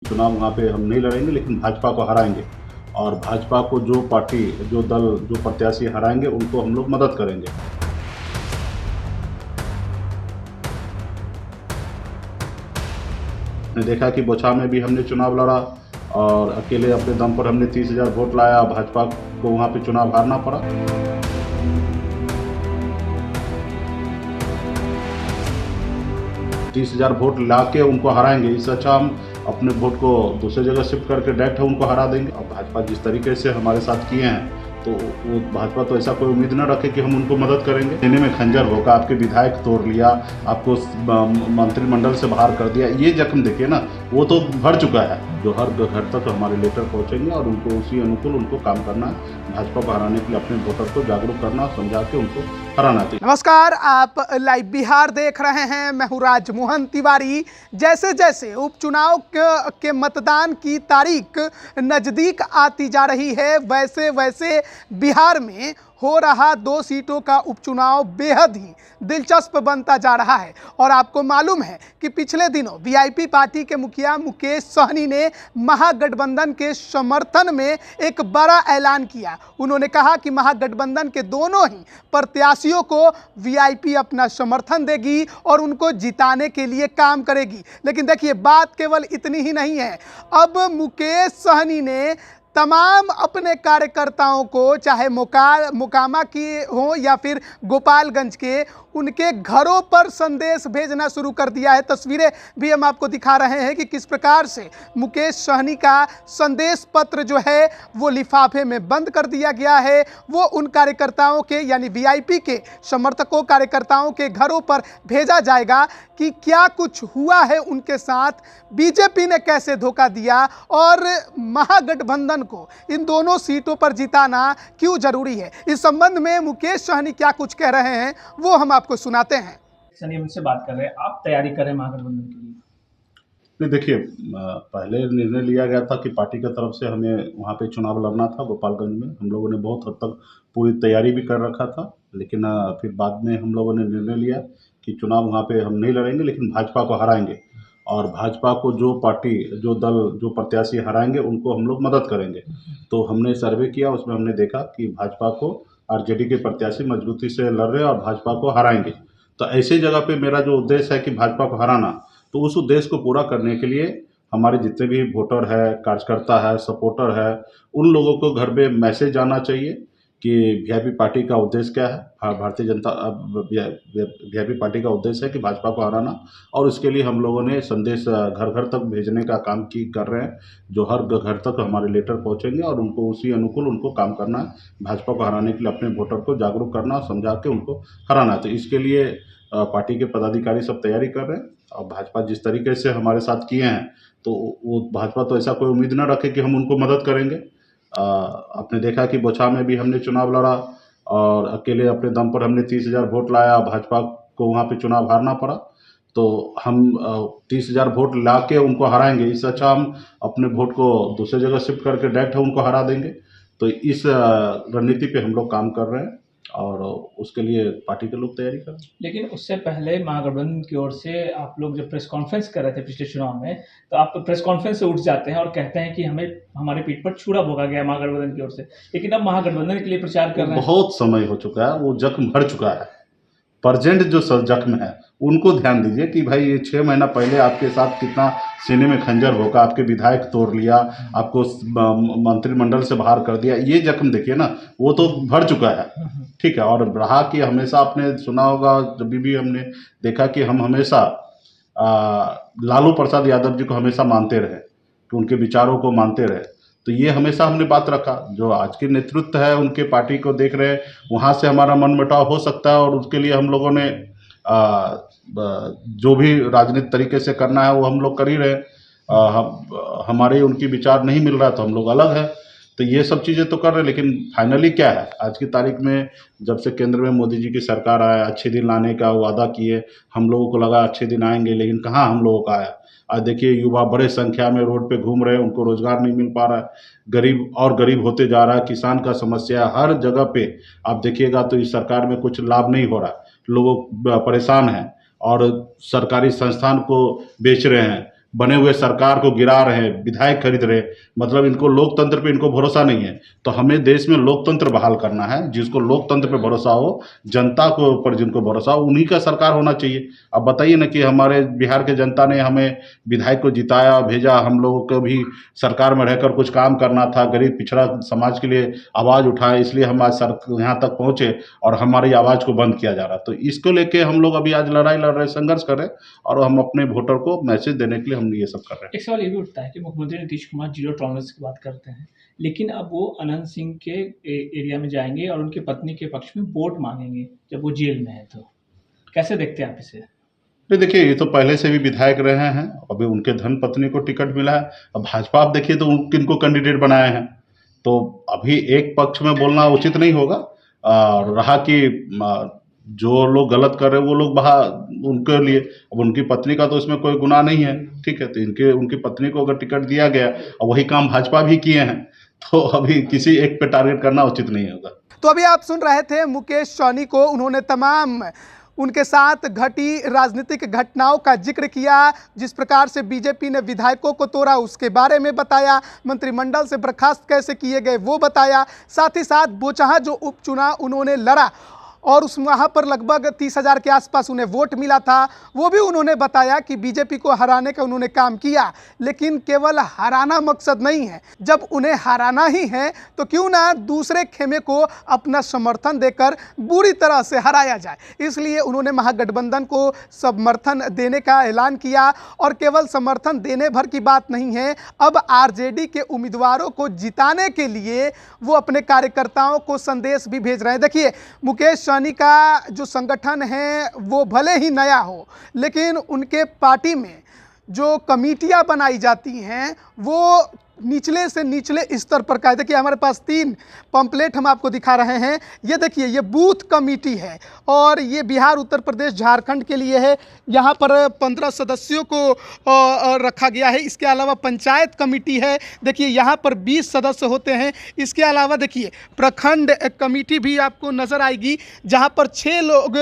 चुनाव वहाँ पे हम नहीं लड़ेंगे, लेकिन भाजपा को हराएंगे और भाजपा को जो पार्टी, जो दल, जो प्रत्याशी हराएंगे उनको हम लोग मदद करेंगे। हमने देखा कि बोछा में भी हमने चुनाव लड़ा और अकेले अपने दम पर हमने 30,000 वोट लाया, भाजपा को वहाँ पे चुनाव हारना पड़ा। तीस 30,000 वोट ला के उनको हराएंगे, इससे अच्छा हम अपने वोट को दूसरी जगह शिफ्ट करके डायरेक्ट उनको हरा देंगे। और भाजपा जिस तरीके से हमारे साथ किए हैं, तो वो भाजपा तो ऐसा कोई उम्मीद न रखे कि हम उनको मदद करेंगे। सीने में खंजर होगा, आपके विधायक तोड़ लिया, आपको मंत्रिमंडल से बाहर कर दिया, ये जख्म देखिए ना, वो तो भर चुका है। जो हर घर तक हमारे लेटर पहुंचेंगे और उनको उसी अनुकूल उनको काम करना है, भाजपा को हराने के लिए अपने वोटर को जागरूक करना, समझा के उनको हराना चाहिए। नमस्कार, आप लाइव बिहार देख रहे हैं। मैं हूं राजमोहन तिवारी। जैसे जैसे उपचुनाव के मतदान की तारीख नज़दीक आती जा रही है, वैसे वैसे बिहार में हो रहा 2 सीटों का उपचुनाव बेहद ही दिलचस्प बनता जा रहा है। और आपको मालूम है कि पिछले दिनों वीआईपी पार्टी के मुखिया मुकेश सहनी ने महागठबंधन के समर्थन में एक बड़ा ऐलान किया। उन्होंने कहा कि महागठबंधन के दोनों ही प्रत्याशियों को वीआईपी अपना समर्थन देगी और उनको जिताने के लिए काम करेगी। लेकिन देखिए, बात केवल इतनी ही नहीं है। अब मुकेश सहनी ने तमाम अपने कार्यकर्ताओं को, चाहे मोकामा की हो या फिर गोपालगंज के, उनके घरों पर संदेश भेजना शुरू कर दिया है। तस्वीरें भी हम आपको दिखा रहे हैं कि किस प्रकार से मुकेश सहनी का संदेश पत्र जो है वो लिफाफे में बंद कर दिया गया है। वो उन कार्यकर्ताओं के, यानी वीआईपी के समर्थकों, कार्यकर्ताओं के घरों पर भेजा जाएगा कि क्या कुछ हुआ है उनके साथ, बीजेपी ने कैसे धोखा दिया और महागठबंधन को इन दोनों सीटों पर जिताना क्यों जरूरी है। इस संबंध में मुकेश सहनी क्या कुछ कह रहे हैं वो हम आपको सुनाते हैं। संयम से बात कर रहे हैं, आप तैयारी करें महागठबंधन के लिए? नहीं, देखिए, पहले निर्णय लिया गया था कि पार्टी की तरफ से हमें वहाँ पे चुनाव लड़ना था गोपालगंज में। हम लोगों ने बहुत हद तक पूरी तैयारी भी कर रखा था, लेकिन फिर बाद में हम लोगों ने निर्णय लिया कि चुनाव वहाँ पे हम नहीं लड़ेंगे, लेकिन भाजपा को हराएंगे और भाजपा को जो पार्टी, जो दल, जो प्रत्याशी हराएंगे उनको हम लोग मदद करेंगे। तो हमने सर्वे किया, उसमें हमने देखा कि भाजपा को आरजेडी के प्रत्याशी मजबूती से लड़ रहे हैं और भाजपा को हराएंगे। तो ऐसी जगह पे मेरा जो उद्देश्य है कि भाजपा को हराना, तो उस उद्देश्य को पूरा करने के लिए हमारे जितने भी वोटर है, कार्यकर्ता है, सपोर्टर है, उन लोगों को घर पे मैसेज आना चाहिए कि वीआईपी पार्टी का उद्देश्य क्या है। भारतीय जनता वीआईपी पार्टी का उद्देश्य है कि भाजपा को हराना, और इसके लिए हम लोगों ने संदेश घर घर तक भेजने का काम कर रहे हैं। जो हर घर तक हमारे लेटर पहुंचेंगे और उनको उसी अनुकूल उनको काम करना है, भाजपा को हराने के लिए अपने वोटर को जागरूक करना, समझा के उनको हराना। तो इसके लिए पार्टी के पदाधिकारी सब तैयारी कर रहे हैं। और भाजपा जिस तरीके से हमारे साथ किए हैं, तो वो भाजपा तो ऐसा कोई उम्मीद न रखे कि हम उनको मदद करेंगे। आपने देखा कि बोछा में भी हमने चुनाव लड़ा और अकेले अपने दम पर हमने 30,000 वोट लाया, भाजपा को वहाँ पे चुनाव हारना पड़ा। तो हम 30,000 वोट ला के उनको हराएंगे, इससे अच्छा हम अपने वोट को दूसरी जगह शिफ्ट करके डायरेक्ट उनको हरा देंगे। तो इस रणनीति पे हम लोग काम कर रहे हैं और उसके लिए पार्टी के लोग तैयारी कर रहे हैं। लेकिन उससे पहले महागठबंधन की ओर से आप लोग जब प्रेस कॉन्फ्रेंस कर रहे थे पिछले चुनाव में, तो आप प्रेस कॉन्फ्रेंस से उठ जाते हैं और कहते हैं कि हमें हमारे पीठ पर छुरा भोगा गया महागठबंधन की ओर से। लेकिन अब महागठबंधन के लिए प्रचार कर रहे हैं। बहुत समय हो चुका है, वो जख्म भर चुका है। प्रजेंट जो जख्म है उनको ध्यान दीजिए कि भाई ये 6 महीना पहले आपके साथ कितना सीने में खंजर होगा, आपके विधायक तोड़ लिया, आपको मंत्रिमंडल से बाहर कर दिया, ये जख्म देखिए ना, वो तो भर चुका है। ठीक है। और रहा कि हमेशा आपने सुना होगा, जब भी हमने देखा कि हम हमेशा लालू प्रसाद यादव जी को हमेशा मानते रहे, कि उनके विचारों को मानते रहे। तो ये हमेशा हमने बात रखा। जो आज के नेतृत्व है उनके पार्टी को देख रहे हैं, वहाँ से हमारा मनमुटाव हो सकता है और उसके लिए हम लोगों ने जो भी राजनीतिक तरीके से करना है वो हम लोग कर ही रहे हैं। हमारे उनकी विचार नहीं मिल रहा तो हम लोग अलग है। तो ये सब चीज़ें तो कर रहे हैं, लेकिन फाइनली क्या है, आज की तारीख में जब से केंद्र में मोदी जी की सरकार आया, अच्छे दिन लाने का वादा किए, हम लोगों को लगा अच्छे दिन आएंगे, लेकिन कहाँ हम लोगों का आया। आज देखिए, युवा बड़े संख्या में रोड पे घूम रहे हैं, उनको रोजगार नहीं मिल पा रहा है, गरीब और गरीब होते जा रहा है, किसान का समस्या हर जगह पे आप देखिएगा तो इस सरकार में कुछ लाभ नहीं हो रहा है, लोग परेशान हैं और सरकारी संस्थान को बेच रहे हैं, बने हुए सरकार को गिरा रहे हैं, विधायक खरीद रहे हैं, मतलब इनको लोकतंत्र पे इनको भरोसा नहीं है। तो हमें देश में लोकतंत्र बहाल करना है, जिसको लोकतंत्र पे भरोसा हो, जनता के ऊपर जिनको भरोसा हो, उन्हीं का सरकार होना चाहिए। अब बताइए ना कि हमारे बिहार के जनता ने हमें विधायक को जिताया, भेजा, हम लोगों को भी सरकार में रहकर कुछ काम करना था, गरीब पिछड़ा समाज के लिए आवाज़ उठाए, इसलिए हम आज यहाँ तक पहुँचे और हमारी आवाज़ को बंद किया जा रहा है। तो इसको लेके हम लोग अभी आज लड़ाई लड़ रहे, संघर्ष कर रहे हैं और हम अपने वोटर को मैसेज देने के लिए हम ये सब कर रहे हैं। एक सवाल ये भी उठता है कि मुख्यमंत्री नीतीश कुमार जीरो टॉलरेंस की बात करते हैं, लेकिन अब वो अनंत सिंह के एरिया में जाएंगे और उनकी पत्नी के पक्ष में वोट मांगेंगे जब वो जेल में है, तो कैसे देखते हैं आप इसे? नहीं, देखिए, ये तो पहले से भी विधायक रहे हैं, अभी उनके धर्म पत्नी को टिकट मिला है। अब भाजपा आप देखिए तो किनको कैंडिडेट बनाए हैं, तो अभी एक पक्ष में बोलना उचित नहीं होगा। रहा कि जो लोग गलत कर रहे हैं वो लोग उनके लिए, अब उनकी पत्नी का तो इसमें कोई गुनाह नहीं है, ठीक है, तो उनकी पत्नी को अगर टिकट दिया गया और वही काम भाजपा भी किए हैं, तो अभी किसी एक पे टारगेट करना उचित नहीं होगा। तो अभी आप सुन रहे थे मुकेश सहनी को, उन्होंने तमाम उनके साथ घटी राजनीतिक घटनाओं का जिक्र किया, जिस प्रकार से बीजेपी ने विधायकों को तोड़ा उसके बारे में बताया, मंत्रिमंडल से बर्खास्त कैसे किए गए वो बताया, साथ ही साथ बोचहा जो उपचुनाव उन्होंने लड़ा और उस वहाँ पर लगभग 30,000 के आसपास उन्हें वोट मिला था, वो भी उन्होंने बताया कि बीजेपी को हराने का उन्होंने काम किया। लेकिन केवल हराना मकसद नहीं है, जब उन्हें हराना ही है तो क्यों ना दूसरे खेमे को अपना समर्थन देकर बुरी तरह से हराया जाए। इसलिए उन्होंने महागठबंधन को समर्थन देने का ऐलान किया और केवल समर्थन देने भर की बात नहीं है, अब आरजेडी के उम्मीदवारों को जिताने के लिए वो अपने कार्यकर्ताओं को संदेश भी भेज रहे हैं। देखिए, मुकेश सहनी का जो संगठन है वो भले ही नया हो, लेकिन उनके पार्टी में जो कमेटियां बनाई जाती हैं वो निचले से निचले स्तर पर का है। देखिए, हमारे पास 3 पंपलेट हम आपको दिखा रहे हैं। ये देखिए, ये बूथ कमेटी है और ये बिहार, उत्तर प्रदेश, झारखंड के लिए है। यहाँ पर 15 सदस्यों को रखा गया है। इसके अलावा पंचायत कमेटी है, देखिए यहाँ पर 20 सदस्य होते हैं। इसके अलावा देखिए प्रखंड कमेटी भी आपको नज़र आएगी, जहाँ पर 6 लोग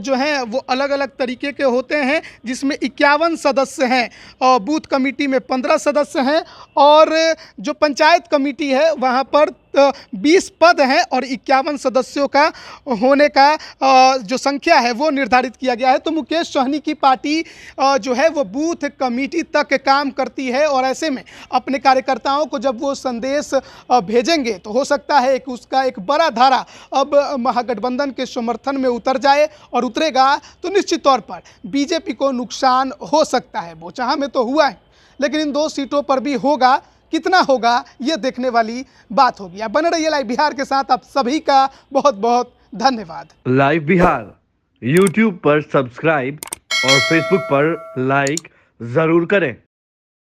जो हैं वो अलग अलग तरीके के होते हैं, जिसमें 51 सदस्य हैं और बूथ कमेटी में 15 सदस्य हैं और जो पंचायत कमेटी है वहाँ पर 20 पद हैं और 51 सदस्यों का होने का जो संख्या है वो निर्धारित किया गया है। तो मुकेश सहनी की पार्टी जो है वो बूथ कमेटी तक काम करती है और ऐसे में अपने कार्यकर्ताओं को जब वो संदेश भेजेंगे तो हो सकता है कि उसका एक बड़ा धारा अब महागठबंधन के समर्थन में उतर जाए और उतरेगा तो निश्चित तौर पर बीजेपी को नुकसान हो सकता है। बोचहा में तो हुआ है, लेकिन इन 2 सीटों पर भी होगा, कितना होगा ये देखने वाली बात होगी। आप बने रहिए लाइव बिहार के साथ। आप सभी का बहुत बहुत धन्यवाद। लाइव बिहार यूट्यूब पर सब्सक्राइब और फेसबुक पर लाइक जरूर करें।